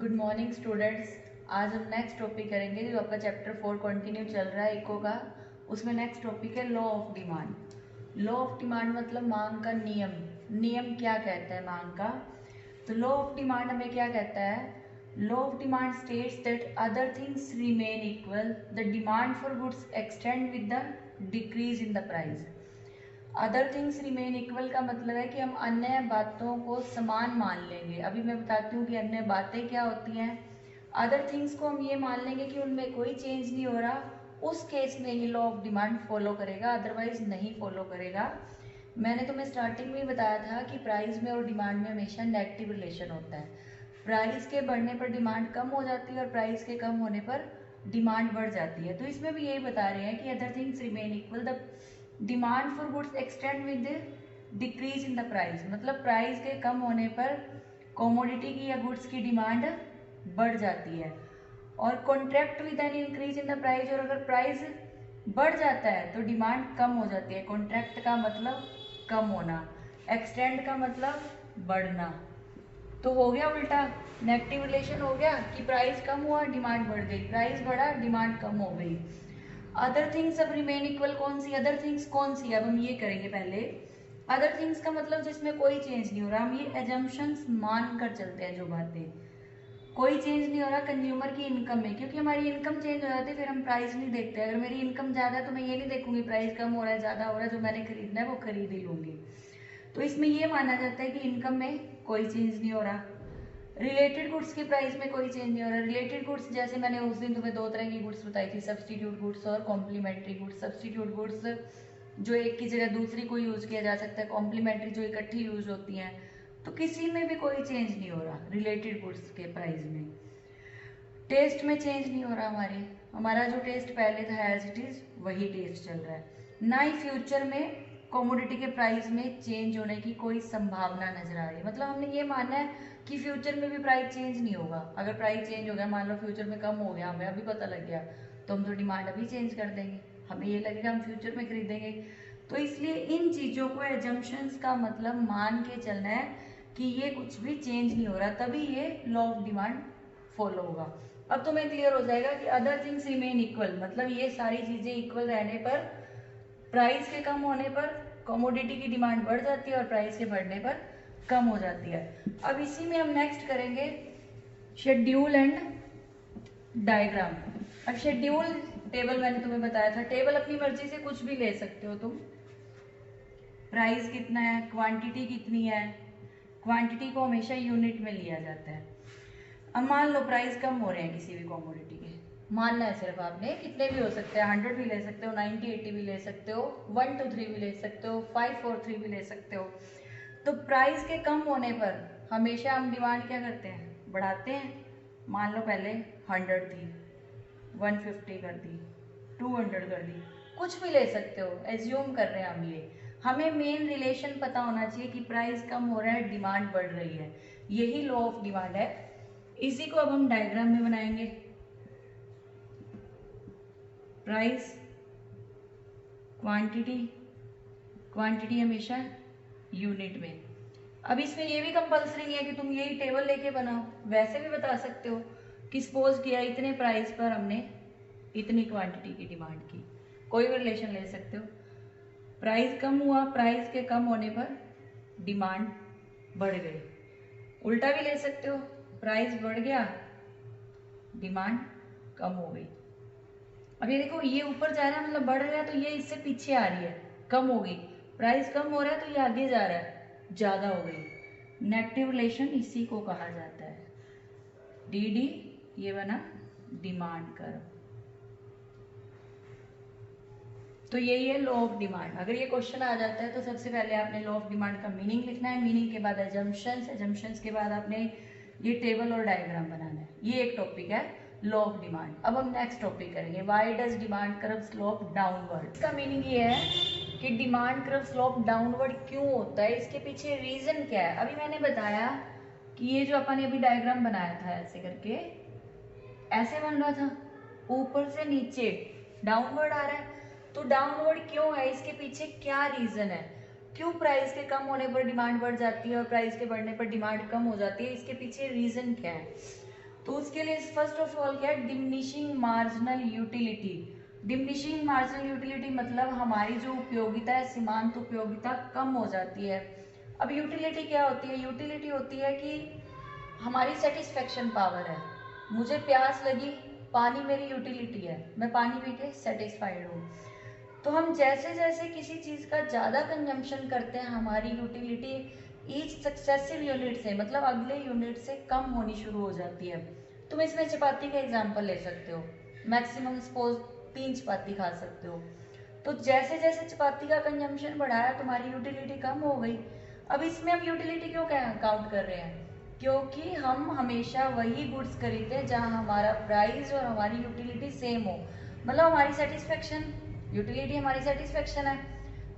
Good morning students. आज हम next topic करेंगे जो आपका चैप्टर 4 कंटिन्यू चल रहा है इको का। उसमें नेक्स्ट टॉपिक है law of demand. Law of demand मतलब मांग का नियम। नियम क्या कहता है मांग का? तो लॉ ऑफ डिमांड हमें क्या कहता है? Law of demand states that other things remain equal, the demand for goods extend with the decrease in the price. Other things remain equal का मतलब है कि हम अन्य बातों को समान मान लेंगे। अभी मैं बताती हूँ कि अन्य बातें क्या होती हैं। अदर थिंग्स को हम ये मान लेंगे कि उनमें कोई चेंज नहीं हो रहा, उस केस में ये लॉ ऑफ डिमांड फॉलो करेगा, अदरवाइज नहीं फॉलो करेगा। मैंने तुम्हें स्टार्टिंग में ही बताया था कि प्राइस में और डिमांड में हमेशा नेगेटिव रिलेशन होता है। प्राइस के बढ़ने पर डिमांड कम हो जाती है और प्राइस के कम होने पर डिमांड बढ़ जाती है। तो इसमें भी यही बता रहे हैं कि other things remain equal, the demand for goods extend with decrease in the price. मतलब प्राइस के कम होने पर कमोडिटी की या गुड्स की डिमांड बढ़ जाती है। और contract with an increase in the price, और अगर प्राइस बढ़ जाता है तो डिमांड कम हो जाती है। कॉन्ट्रैक्ट का मतलब कम होना, एक्सटेंड का मतलब बढ़ना। तो हो गया उल्टा, नेगेटिव रिलेशन हो गया कि प्राइस कम हुआ डिमांड बढ़ गई, प्राइस बढ़ा डिमांड कम हो गई। अदर थिंग्स अब रिमेन इक्वल कौन सी? अदर थिंग्स कौन सी? अब हम ये करेंगे पहले। अदर थिंग्स का मतलब जिसमें कोई चेंज नहीं हो रहा, हम ये एजम्पशंस मान कर चलते हैं। जो बातें कोई चेंज नहीं हो रहा कंज्यूमर की इनकम में, क्योंकि हमारी इनकम चेंज हो जाती है फिर हम प्राइस नहीं देखते। अगर मेरी इनकम ज़्यादा है तो मैं ये नहीं देखूंगी प्राइस कम हो रहा है ज़्यादा हो रहा है, जो मैंने खरीदना है वो खरीद ही लूंगी। तो इसमें ये माना जाता है कि इनकम में कोई चेंज नहीं हो रहा। रिलेटेड गुड्स की प्राइस में कोई चेंज नहीं हो रहा। रिलेटेड गुड्स जैसे मैंने उस दिन तुम्हें दो तरह की गुड्स बताई थी, सब्सटीट्यूट गुड्स और कॉम्प्लीमेंट्री गुड्स। सब्सटीट्यूट गुड्स जो एक की जगह दूसरी को यूज किया जा सकता है, कॉम्प्लीमेंट्री जो इकट्ठी यूज होती हैं। तो किसी में भी कोई चेंज नहीं हो रहा रिलेटेड गुड्स के प्राइस में। टेस्ट में चेंज नहीं हो रहा, हमारा जो टेस्ट पहले था एज इट इज वही टेस्ट चल रहा है। ना ही फ्यूचर में कमोडिटी के प्राइस में चेंज होने की कोई संभावना नजर आ रही है। मतलब हमने ये मानना है कि फ्यूचर में भी प्राइस चेंज नहीं होगा। अगर प्राइस चेंज हो गया, मान लो फ्यूचर में कम हो गया, हमें अभी पता लग गया, तो हम तो डिमांड अभी चेंज कर देंगे, हमें ये लगेगा हम फ्यूचर में खरीदेंगे। तो इसलिए इन चीज़ों को एजम्पशंस का मतलब मान के चलना है कि ये कुछ भी चेंज नहीं हो रहा, तभी ये लॉ ऑफ डिमांड फॉलो होगा। अब तुम्हें क्लियर हो जाएगा कि अदर थिंग्स रिमेन इक्वल मतलब ये सारी चीजें इक्वल रहने पर, प्राइस के कम होने पर कमोडिटी की डिमांड बढ़ जाती है और प्राइस के बढ़ने पर कम हो जाती है। अब इसी में हम नेक्स्ट करेंगे शेड्यूल एंड डायग्राम। अब शेड्यूल टेबल मैंने तुम्हें बताया था, टेबल अपनी मर्जी से कुछ भी ले सकते हो तुम। प्राइस कितना है, क्वांटिटी कितनी है, क्वांटिटी को हमेशा यूनिट में लिया जाता है। अब मान लो प्राइस कम हो रहे हैं किसी भी कमोडिटी के, मानना है सिर्फ आपने, कितने भी हो सकते हैं, 100 भी ले सकते हो, 90 80 भी ले सकते हो, 1 2 3 भी ले सकते हो, 5 4 3 भी ले सकते हो। तो प्राइस के कम होने पर हमेशा हम डिमांड क्या करते हैं, बढ़ाते हैं। मान लो पहले 100 थी, 150 कर दी, 200 कर दी, कुछ भी ले सकते हो, एज्यूम कर रहे हैं हम ये। हमें मेन रिलेशन पता होना चाहिए कि प्राइस कम हो रहा है डिमांड बढ़ रही है, यही लॉ ऑफ डिमांड है। इसी को अब हम डायग्राम में बनाएंगे। प्राइस, क्वांटिटी, क्वांटिटी हमेशा यूनिट में। अब इसमें ये भी कंपलसरी नहीं है कि तुम यही टेबल लेके बनाओ, वैसे भी बता सकते हो कि सपोज किया इतने प्राइस पर हमने इतनी क्वांटिटी की डिमांड की, कोई भी रिलेशन ले सकते हो। प्राइस कम हुआ, प्राइस के कम होने पर डिमांड बढ़ गई। उल्टा भी ले सकते हो, प्राइस बढ़ गया डिमांड कम हो गई। अब ये देखो, ये ऊपर जा रहा है मतलब बढ़ रहा है, तो ये इससे पीछे आ रही है, कम हो गई। प्राइस कम हो रहा है तो ये आगे जा रहा है, ज्यादा हो गई। नेगेटिव रिलेशन इसी को कहा जाता है, डी डी, ये बना डिमांड कर्व। तो यही है लॉ ऑफ डिमांड। अगर ये क्वेश्चन आ जाता है तो सबसे पहले आपने लॉ ऑफ डिमांड का मीनिंग लिखना है, मीनिंग के बाद एजम्पशंस, एजम्पशंस के बाद आपने ये टेबल और डायग्राम बनाना है। ये एक टॉपिक है लॉ ऑफ डिमांड। अब हम नेक्स्ट टॉपिक करेंगे, why does demand curve slope downward. इसका मीनिंग ये है कि डिमांड कर्व स्लोप डाउनवर्ड क्यों होता है, इसके पीछे रीजन क्या है। अभी मैंने बताया कि ये जो अपन ने अभी डायग्राम बनाया था ऐसे करके, ऐसे बन रहा था, ऊपर से नीचे डाउनवर्ड आ रहा है। तो डाउनवर्ड क्यों है, इसके पीछे क्या रीजन है, क्यों प्राइस के कम होने पर डिमांड बढ़ जाती है और प्राइस के बढ़ने पर डिमांड कम हो जाती है, इसके पीछे रीजन क्या है। तो उसके लिए फर्स्ट ऑफ ऑल क्या है, diminishing marginal utility. Diminishing marginal utility मतलब हमारी जो उपयोगिता है, सीमांत उपयोगिता कम हो जाती है। अब यूटिलिटी क्या होती है, यूटिलिटी होती है कि हमारी सेटिस्फेक्शन पावर है। मुझे प्यास लगी, पानी मेरी यूटिलिटी है, मैं पानी पी के सेटिस्फाइड हूँ। तो हम जैसे जैसे किसी चीज़ का ज़्यादा कंजम्पशन करते हैं, हमारी यूटिलिटी ईच सक्सेसिव यूनिट से, मतलब अगले यूनिट से कम होनी शुरू हो जाती है। तुम इसमें चपाती का एग्जाम्पल ले सकते हो, मैक्सिमम सपोज 3 चपाती खा सकते हो। तो जैसे जैसे चपाती का कंजम्पशन बढ़ाया, तुम्हारी यूटिलिटी कम हो गई। अब इसमें हम यूटिलिटी क्यों काउंट कर रहे हैं, क्योंकि हम हमेशा वही गुड्स खरीदते हैं जहाँ हमारा प्राइस और हमारी यूटिलिटी सेम हो। मतलब हमारी सेटिस्फेक्शन, यूटिलिटी हमारी सेटिस्फेक्शन है।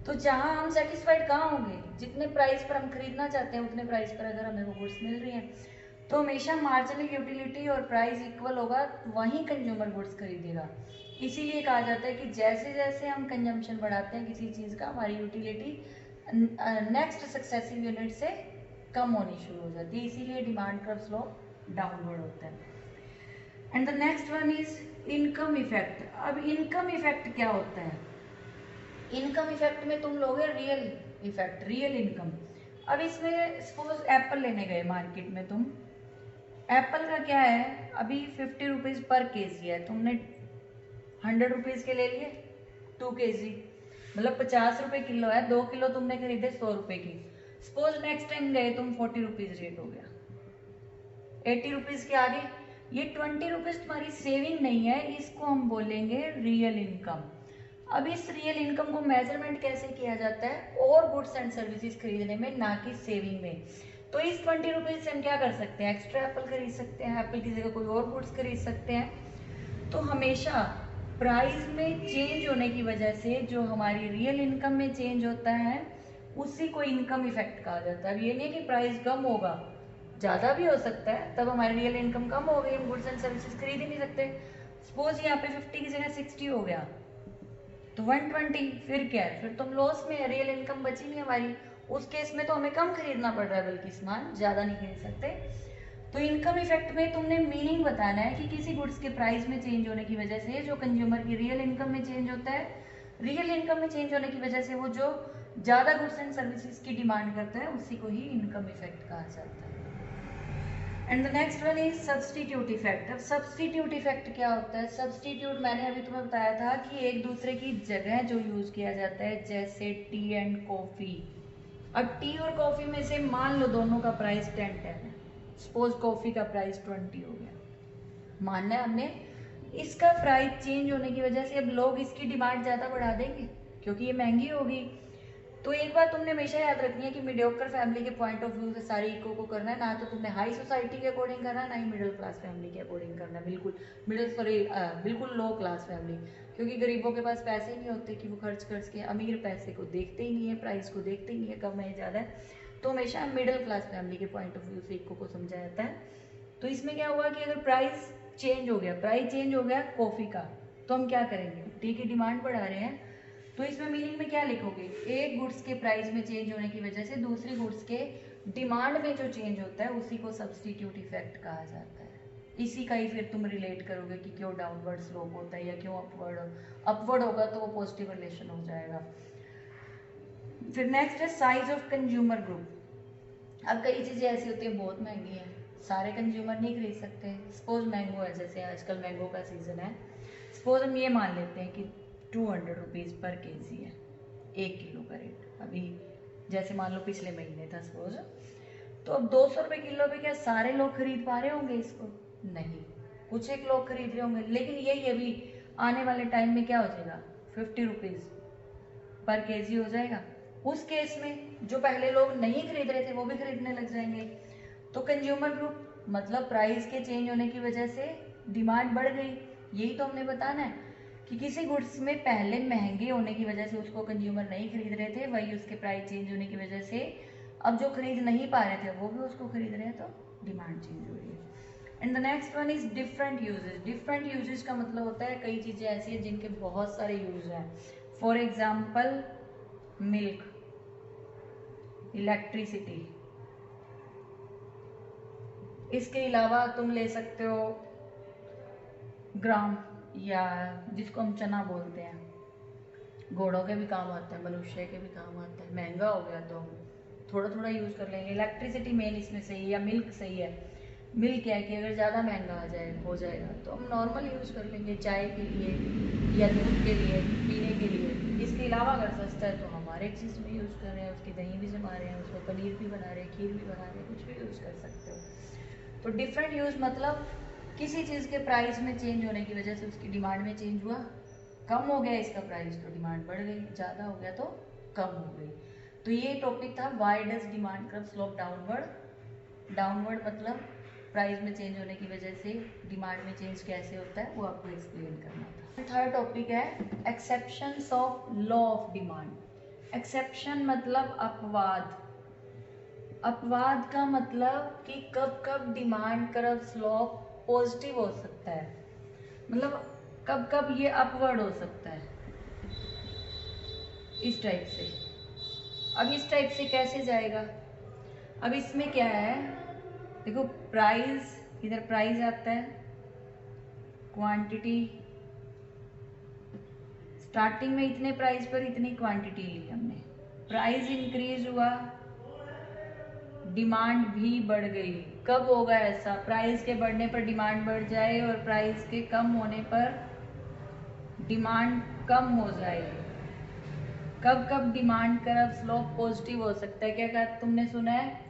तो जहाँ हम सेटिस्फाइड कहाँ होंगे, जितने प्राइस पर हम खरीदना चाहते हैं उतने प्राइस पर अगर हमें वो गुड्स मिल रही हैं, तो हमेशा मार्जिनल यूटिलिटी और प्राइस इक्वल होगा, वहीं कंज्यूमर गुड्स खरीदेगा। इसीलिए कहा जाता है कि जैसे जैसे हम कंजम्पशन बढ़ाते हैं किसी चीज़ का, हमारी यूटिलिटी नेक्स्ट सक्सेसिव यूनिट से कम होनी शुरू हो जाती है, इसीलिए डिमांड कर्व स्लोप डाउनवर्ड होता है। And the next one is income effect. अब इनकम इफेक्ट क्या होता है, इनकम इफेक्ट में तुम लोगे रियल इफेक्ट, रियल इनकम। अब इसमें सपोज एप्पल लेने गए मार्केट में तुम, एप्पल का क्या है, अभी 50 रुपीज़ पर केजी है, तुमने 100 रुपीज़ के ले लिए 2 केजी, मतलब 50 रुपये किलो है, 2 किलो तुमने खरीदे 100 रुपये की। सपोज नेक्स्ट टाइम गए तुम 40 रुपीज़ रेट हो गया, 80 रुपीज़ के आगे, ये 20 रुपीज़ तुम्हारी सेविंग नहीं है, इसको हम बोलेंगे रियल इनकम। अब इस रियल इनकम को मेजरमेंट कैसे किया जाता है, और गुड्स एंड सर्विसेज खरीदने में, ना कि सेविंग में। तो इस 20 रुपीज़ से हम क्या कर सकते हैं, एक्स्ट्रा एप्पल खरीद सकते हैं, एप्पल की जगह कोई और गुड्स खरीद सकते हैं। तो हमेशा प्राइस में चेंज होने की वजह से जो हमारी रियल इनकम में चेंज होता है, उसी को इनकम इफेक्ट कहा जाता है। अब ये नहीं है कि प्राइस कम होगा, ज़्यादा भी हो सकता है, तब हमारी रियल इनकम कम हो गई, हम गुड्स एंड सर्विसेज खरीद ही नहीं सकते। सपोज यहाँ पे 50 की जगह 60 हो गया, तो 120, फिर क्या है, फिर तुम लॉस में है, रियल इनकम बची नहीं हमारी। उस केस में तो हमें कम खरीदना पड़ रहा है, बल्कि सामान ज़्यादा नहीं खरीद सकते। तो इनकम इफेक्ट में तुमने मीनिंग बताना है कि किसी गुड्स के प्राइस में चेंज होने की वजह से जो कंज्यूमर की रियल इनकम में चेंज होता है, रियल इनकम में चेंज होने की वजह से वो जो ज़्यादा गुड्स एंड सर्विसेज की डिमांड करता है, उसी को ही इनकम इफेक्ट कहा जाता है। And the next one is substitute effect. अब सब्सटीट्यूट इफेक्ट क्या होता है, सब्सटीट्यूट मैंने अभी तुम्हें बताया था कि एक दूसरे की जगह जो यूज किया जाता है, जैसे टी एंड कॉफी। अब टी और कॉफी में से मान लो दोनों का प्राइस 10 है, सपोज कॉफी का प्राइस 20 हो गया, मानना है हमने। इसका प्राइस चेंज होने की वजह से अब लोग इसकी डिमांड ज़्यादा बढ़ा देंगे, क्योंकि ये महंगी होगी। तो एक बात तुमने हमेशा याद रखनी है कि मीडियोकर फैमिली के पॉइंट ऑफ व्यू से सारी इको को करना है, ना तो तुमने हाई सोसाइटी के अकॉर्डिंग करना है, ना ही मिडिल क्लास फैमिली के अकॉर्डिंग करना है, बिल्कुल लो क्लास फैमिली। क्योंकि गरीबों के पास पैसे नहीं होते कि वो खर्च कर सके, अमीर पैसे को देखते ही नहीं है, प्राइस को देखते ही नहीं है, कम है ज़्यादा है। तो हमेशा मिडिल क्लास फैमिली के पॉइंट ऑफ व्यू से इको को समझा जाता है। तो इसमें क्या हुआ कि अगर प्राइस चेंज हो गया कॉफ़ी का, तो हम क्या करेंगे, टी की डिमांड बढ़ा रहे हैं, तो इसमें मीनिंग में क्या लिखोगे, एक गुड्स के प्राइस में चेंज होने की वजह से दूसरी गुड्स के डिमांड में जो चेंज होता है, उसी को सब्सटीट्यूट इफेक्ट कहा जाता है। इसी का ही फिर तुम रिलेट करोगे कि क्यों डाउनवर्ड स्लोप होता है या क्यों अपवर्ड होगा, तो वो पॉजिटिव रिलेशन हो जाएगा। फिर नेक्स्ट है साइज ऑफ कंज्यूमर ग्रुप। अब कई चीज़ें ऐसी होती हैं बहुत महंगी हैं, सारे कंज्यूमर नहीं खरीद सकते। सपोज मैंगो है, जैसे आजकल मैंगो का सीज़न है, सपोज हम ये मान लेते हैं कि 200 रुपीज़ पर केजी है, 1 किलो का रेट। अभी जैसे मान लो पिछले महीने था सपोज, तो अब 200 रुपये किलो पे क्या सारे लोग खरीद पा रहे होंगे इसको, नहीं, कुछ एक लोग खरीद रहे होंगे। लेकिन यही अभी आने वाले टाइम में क्या हो जाएगा, 50 रुपीज़ पर केजी हो जाएगा। उस केस में जो पहले लोग नहीं खरीद रहे थे वो भी खरीदने लग जाएंगे। तो कंज्यूमर ग्रुप मतलब प्राइस के चेंज होने की वजह से डिमांड बढ़ गई। यही तो हमने बताना है कि किसी गुड्स में पहले महंगे होने की वजह से उसको कंज्यूमर नहीं खरीद रहे थे, वही उसके प्राइस चेंज होने की वजह से अब जो खरीद नहीं पा रहे थे वो भी उसको खरीद रहे हैं, तो डिमांड चेंज हो रही है। And the next one is different usages. Different usages का मतलब होता है कई चीज़ें ऐसी हैं जिनके बहुत सारे यूज हैं। फॉर एग्जाम्पल मिल्क, इलेक्ट्रिसिटी, इसके अलावा तुम ले सकते हो ग्राम, या जिसको हम चना बोलते हैं, घोड़ों के भी काम आता है, मनुष्य के भी काम आता है। महंगा हो गया तो हम थोड़ा थोड़ा यूज़ कर लेंगे। इलेक्ट्रिसिटी मेन इसमें सही है, या मिल्क सही है। मिल्क क्या है कि अगर ज़्यादा महंगा हो जाएगा तो हम नॉर्मल यूज़ कर लेंगे, चाय के लिए या दूध के लिए, पीने के लिए। इसके अलावा अगर सस्ता है तो हम हर एक चीज़ में यूज़ कर रहे हैं, उसकी दही भी जमा रहे हैं, उसमें पनीर भी बना रहे हैं, खीर भी बना रहे हैं, कुछ भी यूज़ कर सकते हो। तो डिफरेंट यूज़ मतलब किसी चीज़ के प्राइस में चेंज होने की वजह से उसकी डिमांड में चेंज हुआ, कम हो गया इसका प्राइस तो डिमांड बढ़ गई, ज़्यादा हो गया तो कम हो गई। तो ये टॉपिक था why does demand curve slope downward. Downward मतलब प्राइस में चेंज होने की वजह से डिमांड में चेंज कैसे होता है वो आपको एक्सप्लेन करना था। थर्ड टॉपिक है exceptions of law of demand. Exception मतलब अपवाद। अपवाद का मतलब कि कब कब डिमांड कर्व स्लोप पॉजिटिव हो सकता है, मतलब कब कब ये अपवर्ड हो सकता है, इस टाइप से। अब इस टाइप से कैसे जाएगा, अब इसमें क्या है, देखो प्राइस, इधर प्राइस आता है, क्वांटिटी, स्टार्टिंग में इतने प्राइस पर इतनी क्वांटिटी ली हमने, प्राइस इंक्रीज हुआ, डिमांड भी बढ़ गई। कब होगा ऐसा, प्राइस के बढ़ने पर डिमांड बढ़ जाए और प्राइस के कम होने पर डिमांड कम हो जाएगी। कब कब डिमांड कर्व स्लोप पॉजिटिव हो सकता है, क्या कहा तुमने सुना है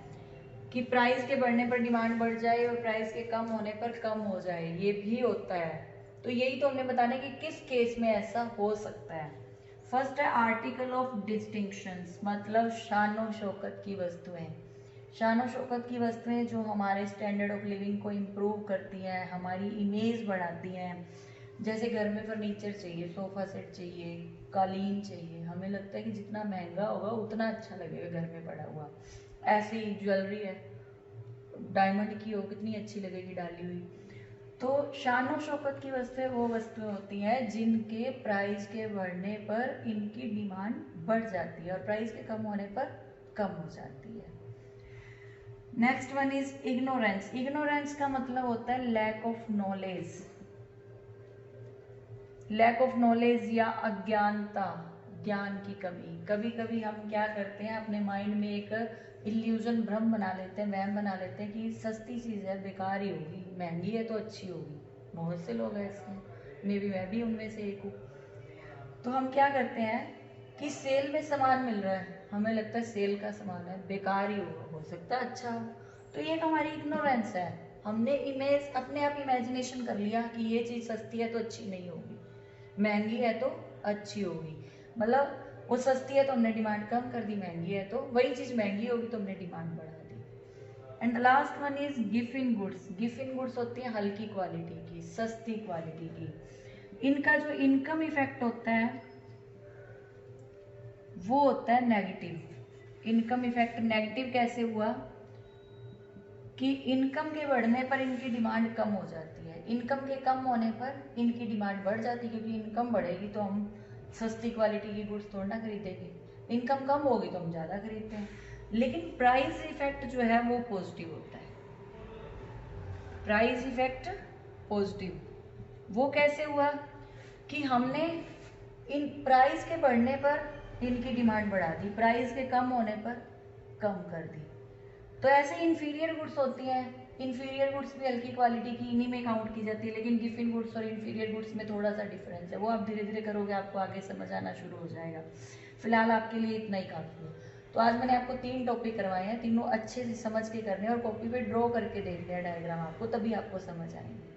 कि प्राइस के बढ़ने पर डिमांड बढ़ जाए और प्राइस के कम होने पर कम हो जाए, ये भी होता है। तो यही तो हमने बताना कि किस केस में ऐसा हो सकता है। फर्स्ट है आर्टिकल ऑफ डिस्टिंक्शंस, मतलब शानो शौकत की वस्तुएं। शानो शौकत की वस्तुएं जो हमारे स्टैंडर्ड ऑफ लिविंग को इम्प्रूव करती हैं, हमारी इमेज बढ़ाती हैं। जैसे घर में फर्नीचर चाहिए, सोफा सेट चाहिए, कालीन चाहिए, हमें लगता है कि जितना महंगा होगा उतना अच्छा लगेगा घर में पड़ा हुआ। ऐसी ज्वेलरी है, डायमंड की हो, कितनी अच्छी लगेगी डाली हुई। तो शानो शौकत की वस्तुएं वो वस्तुएं होती हैं जिनके प्राइस के बढ़ने पर इनकी डिमांड बढ़ जाती है और प्राइस के कम होने पर कम हो जाती है। Next one is ignorance. Ignorance का मतलब होता है lack of knowledge. Lack of knowledge या अज्ञानता, ज्ञान की कमी। कभी कभी हम क्या करते हैं, अपने माइंड में एक इल्यूजन, भ्रम बना लेते हैं, वहम बना लेते हैं कि सस्ती चीज़ है, बेकार ही होगी, महंगी है तो अच्छी होगी। बहुत से लोग हैं इसमें, मे बी मैं भी उनमें से एक हूँ। तो हम क्या करते हैं कि सेल में सामान मिल रहा है, हमें लगता है सेल का सामान है, बेकार ही होगा, हो सकता है अच्छा हो। तो ये हमारी इग्नोरेंस है, हमने इमेज अपने आप इमेजिनेशन कर लिया कि ये चीज़ सस्ती है तो अच्छी नहीं होगी, महंगी है तो अच्छी होगी। मतलब वो सस्ती है तो हमने डिमांड कम कर दी, महंगी है तो वही चीज़ महंगी होगी तो हमने डिमांड बढ़ा दी। And last one is gift in goods. Gift in goods होती है हल्की क्वालिटी की, सस्ती क्वालिटी की। इनका जो इनकम इफेक्ट होता है वो होता है नेगेटिव। इनकम इफेक्ट नेगेटिव कैसे हुआ कि इनकम के बढ़ने पर इनकी डिमांड कम हो जाती है, इनकम के कम होने पर इनकी डिमांड बढ़ जाती है, क्योंकि इनकम बढ़ेगी तो हम सस्ती क्वालिटी की गुड्स थोड़ा ना खरीदेंगे, इनकम कम होगी तो हम ज़्यादा खरीदते हैं। लेकिन प्राइस इफेक्ट जो है वो पॉजिटिव होता है। प्राइस इफेक्ट पॉजिटिव वो कैसे हुआ कि हमने इन प्राइस के बढ़ने पर इनकी डिमांड बढ़ा दी, प्राइस के कम होने पर कम कर दी। तो ऐसे इंफीरियर गुड्स होती हैं, इंफीरियर गुड्स भी हल्की क्वालिटी की इन्हीं में काउंट की जाती है, लेकिन गिफ इन गुड्स और इंफीरियर गुड्स में थोड़ा सा डिफरेंस है, वो आप धीरे धीरे करोगे आपको आगे समझ आना शुरू हो जाएगा। फिलहाल आपके लिए इतना ही काफ़ी है। तो आज मैंने आपको 3 टॉपिक करवाए हैं, तीनों अच्छे से समझ के करने और कॉपी पे ड्रॉ करके देखने हैं डायग्राम आपको, तभी आपको समझ आएंगे।